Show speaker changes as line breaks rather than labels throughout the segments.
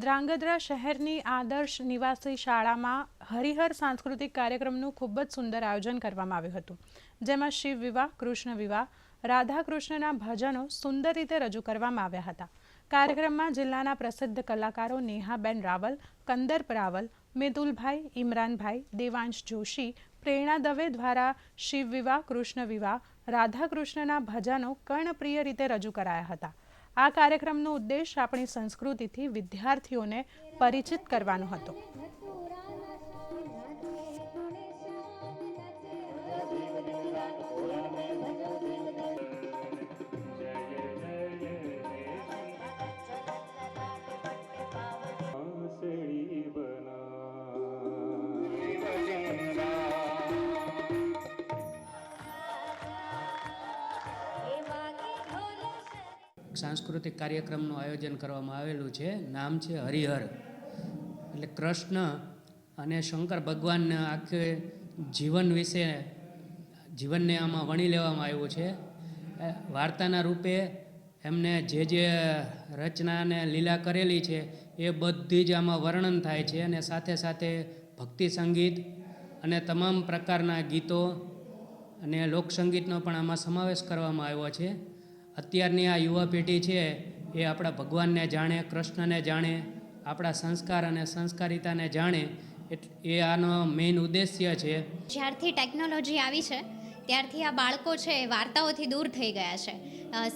ધ્રાંગધ્રા શહેરની આદર્શ નિવાસી શાળામાં હરિહર સાંસ્કૃતિક કાર્યક્રમનું ખૂબ જ સુંદર આયોજન કરવામાં આવ્યું હતું, જેમાં શિવ વિવાહ, કૃષ્ણ વિવાહ, રાધા કૃષ્ણના ભજનો સુંદર રીતે રજૂ કરવામાં આવ્યા હતા. કાર્યક્રમમાં જિલ્લાના પ્રસિદ્ધ કલાકારો નેહાબેન રાવલ, કંદર્પ રાવલ, મેતુલભાઈ, ઇમરાનભાઈ, દેવાંશ જોશી, પ્રેરણા દવે દ્વારા શિવ વિવાહ, કૃષ્ણ વિવાહ, રાધા કૃષ્ણના ભજનો કર્ણપ્રિય રીતે રજૂ કરાયા હતા. આ કાર્યક્રમનો ઉદ્દેશ આપણી સંસ્કૃતિથી વિદ્યાર્થીઓને પરિચિત કરવાનો હતો.
સાંસ્કૃતિક કાર્યક્રમનું આયોજન કરવામાં આવેલું છે. નામ છે હરિહર. એટલે કૃષ્ણ અને શંકર ભગવાનના આખે જીવન વિશે જીવનને આમાં વણી લેવામાં આવ્યું છે. વાર્તાના રૂપે એમને જે રચના અને લીલા કરેલી છે એ બધી જ આમાં વર્ણન થાય છે. અને સાથે સાથે ભક્તિ સંગીત અને તમામ પ્રકારના ગીતો અને લોકસંગીતનો પણ આમાં સમાવેશ કરવામાં આવ્યો છે. અત્યારની આ યુવા પેઢી છે એ આપણા ભગવાનને જાણે, કૃષ્ણને જાણે, આપણા સંસ્કાર અને સંસ્કારિતાને જાણે, એ આનો મેઇન ઉદ્દેશ્ય છે.
જ્યારથી ટેકનોલોજી આવી છે ત્યારથી આ બાળકો છે એ વાર્તાઓથી દૂર થઈ ગયા છે,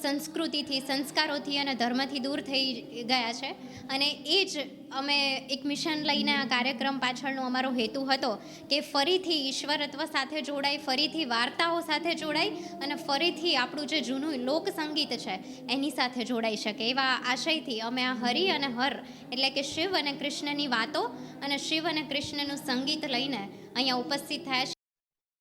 સંસ્કૃતિથી, સંસ્કારોથી અને ધર્મથી દૂર થઈ ગયા છે. અને એ જ અમે એક મિશન લઈને આ કાર્યક્રમ પાછળનો અમારો હેતુ હતો કે ફરીથી ઈશ્વરત્વ સાથે જોડાય, ફરીથી વાર્તાઓ સાથે જોડાય અને ફરીથી આપણું જે જૂનું લોકસંગીત છે એની સાથે જોડાઈ શકે, એવા આશયથી અમે આ હરિ અને હર એટલે કે શિવ અને કૃષ્ણની વાતો અને શિવ અને કૃષ્ણનું સંગીત લઈને અહીંયા ઉપસ્થિત થયા છીએ.